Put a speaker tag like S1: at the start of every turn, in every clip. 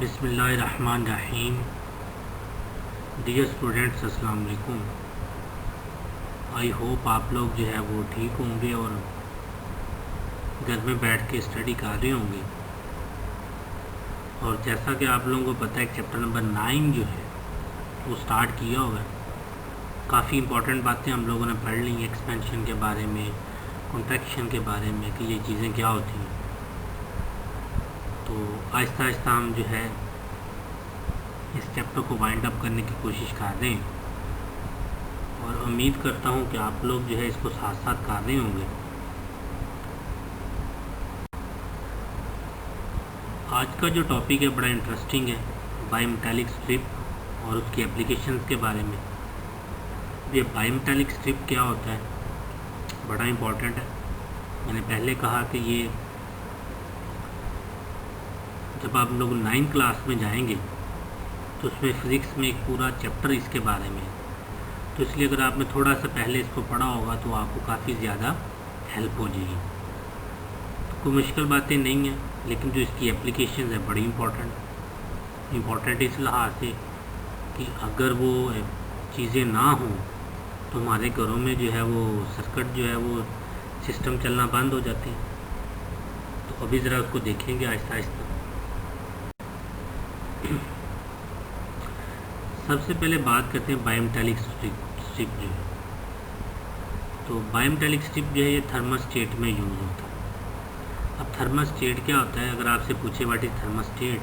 S1: बिस्मिल्लाहिर्रहमानिर्रहीम। Dear students, अस्सलाम वालेकुम। आई होप आप लोग जो है वो ठीक होंगे और घर में बैठ के स्टडी कर रहे होंगे। और जैसा कि आप लोगों को पता है, चैप्टर नंबर 9 जो है वो स्टार्ट किया हुआ है। काफ़ी इंपॉर्टेंट बातें हम लोगों ने पढ़ ली, एक्सपेंशन के बारे में, कॉन्ट्रैक्शन के बारे में कि ये चीज़ें क्या होती हैं। तो आहिस्ता आहिस्ता हम जो है इस चैप्टर को वाइंड अप करने की कोशिश कर रहे हैं और उम्मीद करता हूँ कि आप लोग जो है इसको साथ साथ कर रहे होंगे। आज का जो टॉपिक है बड़ा इंटरेस्टिंग है, बायोमेटालिक स्ट्रिप और उसकी एप्लीकेशंस के बारे में। ये बायोमेटालिक स्ट्रिप क्या होता है, बड़ा इम्पोर्टेंट है। मैंने पहले कहा कि ये जब आप लोग 9th क्लास में जाएंगे तो उसमें फ़िज़िक्स में एक पूरा चैप्टर इसके बारे में है। तो इसलिए अगर आपने थोड़ा सा पहले इसको पढ़ा होगा तो आपको काफ़ी ज़्यादा हेल्प हो जाएगी। तो कोई मुश्किल बातें नहीं हैं, लेकिन जो इसकी एप्लीकेशन है बड़ी इम्पोर्टेंट इस लिहाज से कि अगर वो चीज़ें ना हों तो हमारे घरों में जो है वो सर्किट जो है वो सिस्टम चलना बंद हो जाते हैं। तो अभी ज़रा उसको देखेंगे आहिस्ता आहिस्ता। सबसे पहले बात करते हैं बायोमेटालिक स्ट्रिप जो है। तो बायोमेटालिक स्ट्रिप जो है ये थर्मोस्टेट में यूज़ होता है। अब थर्मोस्टेट क्या होता है, अगर आपसे पूछे व्हाट इज़ थर्मोस्टेट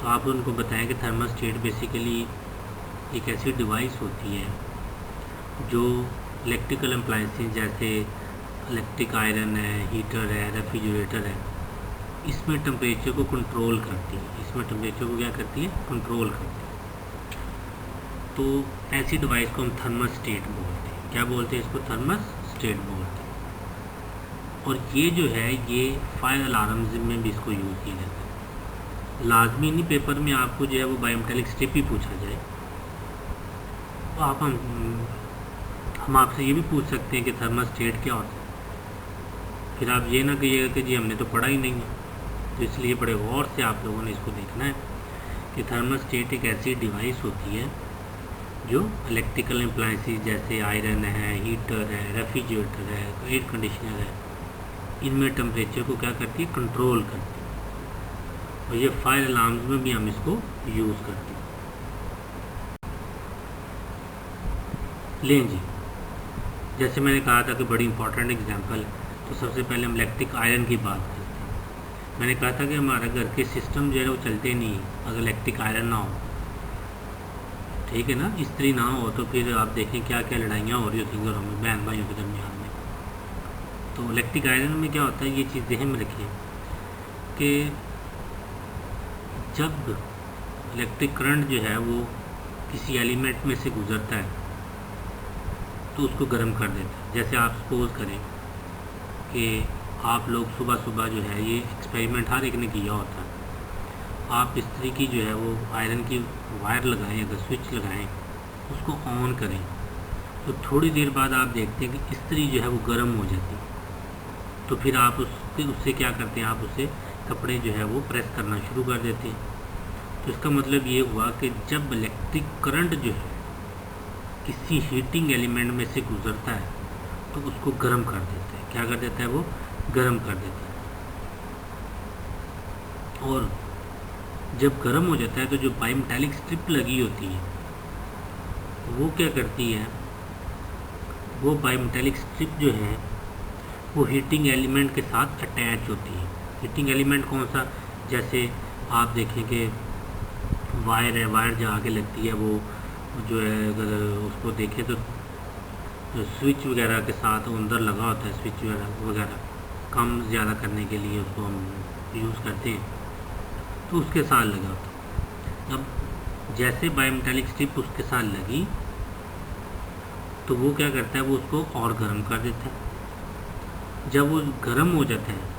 S1: तो आप उनको बताएं कि थर्मोस्टेट बेसिकली एक ऐसी डिवाइस होती है जो इलेक्ट्रिकल अप्लायंसेस जैसे इलेक्ट्रिक आयरन है, हीटर है, रेफ्रिजरेटर है, इसमें टेम्परेचर को कंट्रोल करती है। इसमें टेम्परेचर को क्या करती है, कंट्रोल करती है। तो ऐसी डिवाइस को हम थर्मोस्टेट बोलते हैं। क्या बोलते हैं इसको, थर्मोस्टेट बोलते हैं। और ये जो है ये फायर अलार्म्स में भी इसको यूज़ किया जाता है। लाजमी नहीं पेपर में आपको जो है वो बायोमेटालिक स्ट्रिप ही पूछा जाए, तो आप हम आपसे ये भी पूछ सकते हैं कि थर्मोस्टेट क्या होता है। फिर आप ये ना कहिएगा कि जी हमने तो पढ़ा ही नहीं है। तो इसलिए बड़े गौर से आप लोगों ने इसको देखना है कि थर्मोस्टेट एक ऐसी डिवाइस होती है जो इलेक्ट्रिकल अप्लायंसेस जैसे आयरन है, हीटर है, रेफ्रिजरेटर है, एयर कंडीशनर है, इनमें टेम्परेचर को क्या करती है, कंट्रोल करती है। और ये फायर अलार्म्स में भी हम इसको यूज़ करते हैं। लें जी, जैसे मैंने कहा था कि बड़ी इंपॉर्टेंट एग्जांपल है, तो सबसे पहले हम इलेक्ट्रिक आयरन की बात करते हैं। मैंने कहा था कि हमारे घर के सिस्टम जो है वो चलते नहीं अगर इलेक्ट्रिक आयरन ना हो, ठीक है ना, इस्त्री ना हो तो फिर आप देखें क्या क्या लड़ाइयाँ हो रही होती घरों में, बहन भाइयों के दरमियान में। तो इलेक्ट्रिक आयरन में क्या होता है, ये चीज़ ध्यान में रखिए कि जब इलेक्ट्रिक करंट जो है वो किसी एलिमेंट में से गुजरता है तो उसको गर्म कर देता है। जैसे आप सपोज करें कि आप लोग सुबह सुबह जो है, ये एक्सपेरिमेंट हर एक ने किया होता है, आप इस्त्री की जो है वो आयरन की वायर लगाएं, अगर स्विच लगाएं, उसको ऑन करें तो थोड़ी देर बाद आप देखते हैं कि इस्त्री जो है वो गर्म हो जाती है। तो फिर आप उससे क्या करते हैं, आप उससे कपड़े जो है वो प्रेस करना शुरू कर देते हैं। तो इसका मतलब ये हुआ कि जब इलेक्ट्रिक करंट जो है किसी हीटिंग एलिमेंट में से गुजरता है तो उसको गर्म कर देता है। क्या कर देता है, वो गर्म कर देता है। और जब गर्म हो जाता है तो जो बायोमेटालिक स्ट्रिप लगी होती है वो क्या करती है, वो बायोमेटालिक स्ट्रिप जो है वो हीटिंग एलिमेंट के साथ अटैच होती है। हीटिंग एलिमेंट कौन सा, जैसे आप देखें कि वायर है, वायर जहाँ आगे लगती है वो जो है, अगर उसको देखें तो स्विच वगैरह के साथ अंदर लगा होता है, स्विच वगैरह कम ज़्यादा करने के लिए उसको हम यूज़ करते हैं, तो उसके साथ लगा होता है। अब जैसे बायोमेटालिक स्ट्रिप उसके साथ लगी तो वो क्या करता है, वो उसको और गर्म कर देता है। जब वो गर्म हो जाता है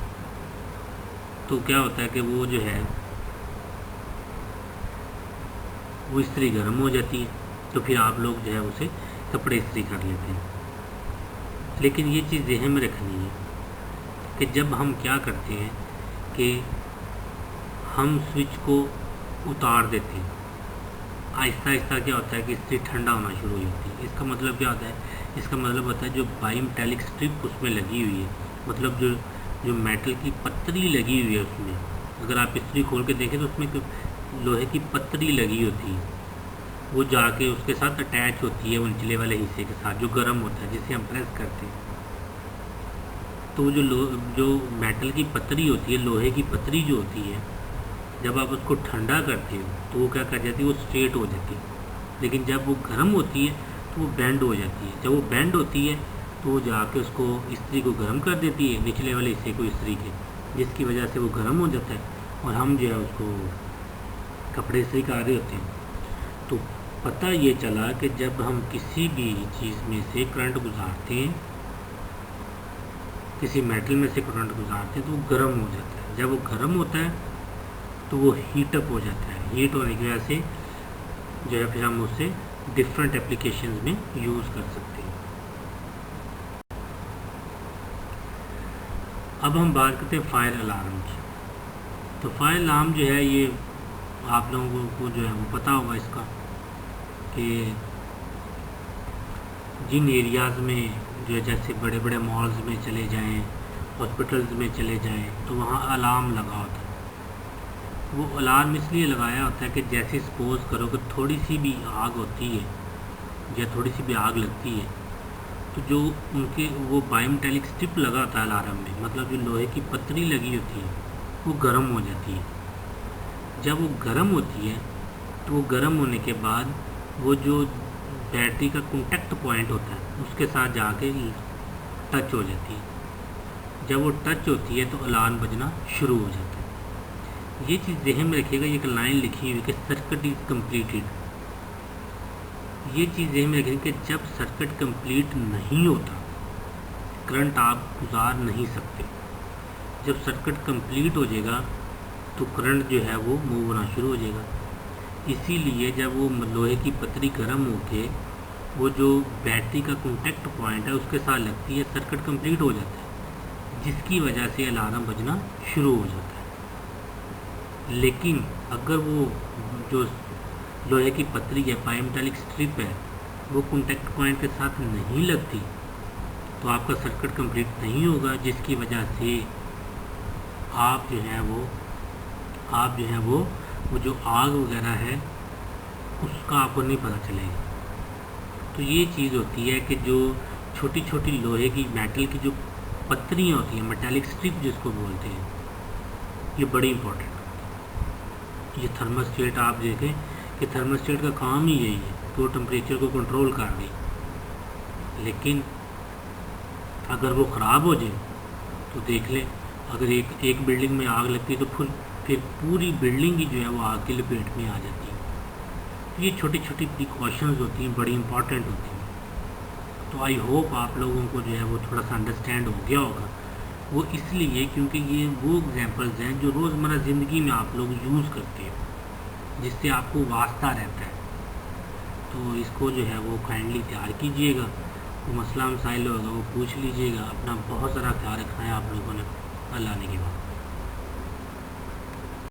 S1: तो क्या होता है कि वो जो है वो इस्त्री गर्म हो जाती है, तो फिर आप लोग जो है उसे कपड़े इस्त्री कर लेते हैं। लेकिन ये चीज़ ज़हन में रखनी है कि जब हम क्या करते हैं कि हम स्विच को उतार देते हैं। आहिस्ता आहिस्ता क्या होता है कि इस्त्री ठंडा होना शुरू हो जाती है। इसका मतलब क्या होता है? इसका मतलब होता है जो बाईमेटालिक स्ट्रिप उसमें लगी हुई है, मतलब जो जो मेटल की पत्तरी लगी हुई है उसमें, अगर आप इस्त्री खोल के देखें तो उसमें लोहे की पत्तरी लगी होती है, वो जाके उसके साथ अटैच होती है वो निचले वाले हिस्से के साथ जो गर्म होता है, जिसे हम प्रेस करते हैं। तो वो जो मेटल की पत्तरी होती है, लोहे की पत्तरी जो होती है, जब आप उसको ठंडा करते हो तो वो क्या कर जाती है, वो स्ट्रेट हो जाती है। लेकिन जब वो गर्म होती है तो वो बेंड हो जाती है। जब वो बेंड होती है तो वो जाके उसको इस्त्री को गर्म कर देती है, निचले वाले हिस्से को इस्त्री के, जिसकी वजह से वो गर्म हो जाता है और हम जो है उसको कपड़े इस्त्री कर रहे होते हैं। तो पता ये चला कि जब हम किसी भी चीज़ में से करंट गुजारते हैं, किसी मेटल में से करंट गुजारते हैं तो वो गर्म हो जाता है। जब वो गर्म होता है तो वो हीटअप हो जाता है। हीट होने की वजह से जो है फिर हम उससे डिफरेंट एप्लीकेशंस में यूज़ कर सकते हैं। अब हम बात करते हैं फायर अलार्म की। तो फायर अलार्म जो है ये आप लोगों को जो है वो पता होगा इसका, कि जिन एरियाज़ में जो है जैसे बड़े बड़े मॉल्स में चले जाएं, हॉस्पिटल्स में चले जाएं, तो वहाँ अलार्म लगा होता है। वो अलार्म इसलिए लगाया होता है कि जैसे सपोज़ करो कि थोड़ी सी भी आग होती है या थोड़ी सी भी आग लगती है तो जो उनके वो बायोमेटालिक स्ट्रिप लगा होता है अलार्म में, मतलब जो लोहे की पत्तरी लगी होती है वो गर्म हो जाती है। जब वो गर्म होती है तो वो गर्म होने के बाद वो जो बैटरी का कॉन्टैक्ट पॉइंट होता है उसके साथ जाके टच हो जाती है। जब वो टच होती है तो अलार्म बजना शुरू हो जाता है। ये चीज़ ध्यान में रखिएगा, एक लाइन लिखी हुई कि सर्किट इज कम्प्लीटेड। ये चीज़ ध्यान में रखिएगा कि जब सर्किट कंप्लीट नहीं होता करंट आप गुजार नहीं सकते। जब सर्किट कंप्लीट हो जाएगा तो करंट जो है वो मूव होना शुरू हो जाएगा। इसीलिए जब वो लोहे की पतरी गर्म होके वो जो बैटरी का कॉन्टैक्ट पॉइंट है उसके साथ लगती है, सर्किट कंप्लीट हो जाता है, जिसकी वजह से अलार्म बजना शुरू हो जाता है। लेकिन अगर वो जो लोहे की पतरी है, बायोमेटालिक स्ट्रिप है, वो कॉन्टैक्ट पॉइंट के साथ नहीं लगती तो आपका सर्किट कंप्लीट नहीं होगा, जिसकी वजह से आप जो है वो जो आग वगैरह है उसका आपको नहीं पता चलेगा। तो ये चीज़ होती है कि जो छोटी छोटी लोहे की मेटल की जो पत्रियाँ होती हैं, मेटालिक स्ट्रिप जिसको बोलते हैं, ये बड़ी इंपॉर्टेंट। ये थर्मोस्टेट आप देखें कि थर्मोस्टेट का काम ही यही है कि वो टेम्परेचर को कंट्रोल कर दे। लेकिन अगर वो ख़राब हो जाए तो देख लें, अगर एक बिल्डिंग में आग लगती है तो फिर पूरी बिल्डिंग ही जो है वो आग की लपेट में आ जाती है। तो ये छोटी छोटी प्रिकॉशंस होती हैं, बड़ी इंपॉर्टेंट होती हैं। तो आई होप आप लोगों को जो है वो थोड़ा सा अंडरस्टैंड हो गया होगा। वो इसलिए क्योंकि ये वो एग्जांपल्स हैं जो रोज़मर्रा ज़िंदगी में आप लोग यूज़ करते हो, जिससे आपको वास्ता रहता है। तो इसको जो है वो काइंडली तैयार कीजिएगा। वो मसला मसाइल होगा वो पूछ लीजिएगा। अपना बहुत सारा ख्याल रखना है आप लोगों ने। अल्लाह ने के बाद।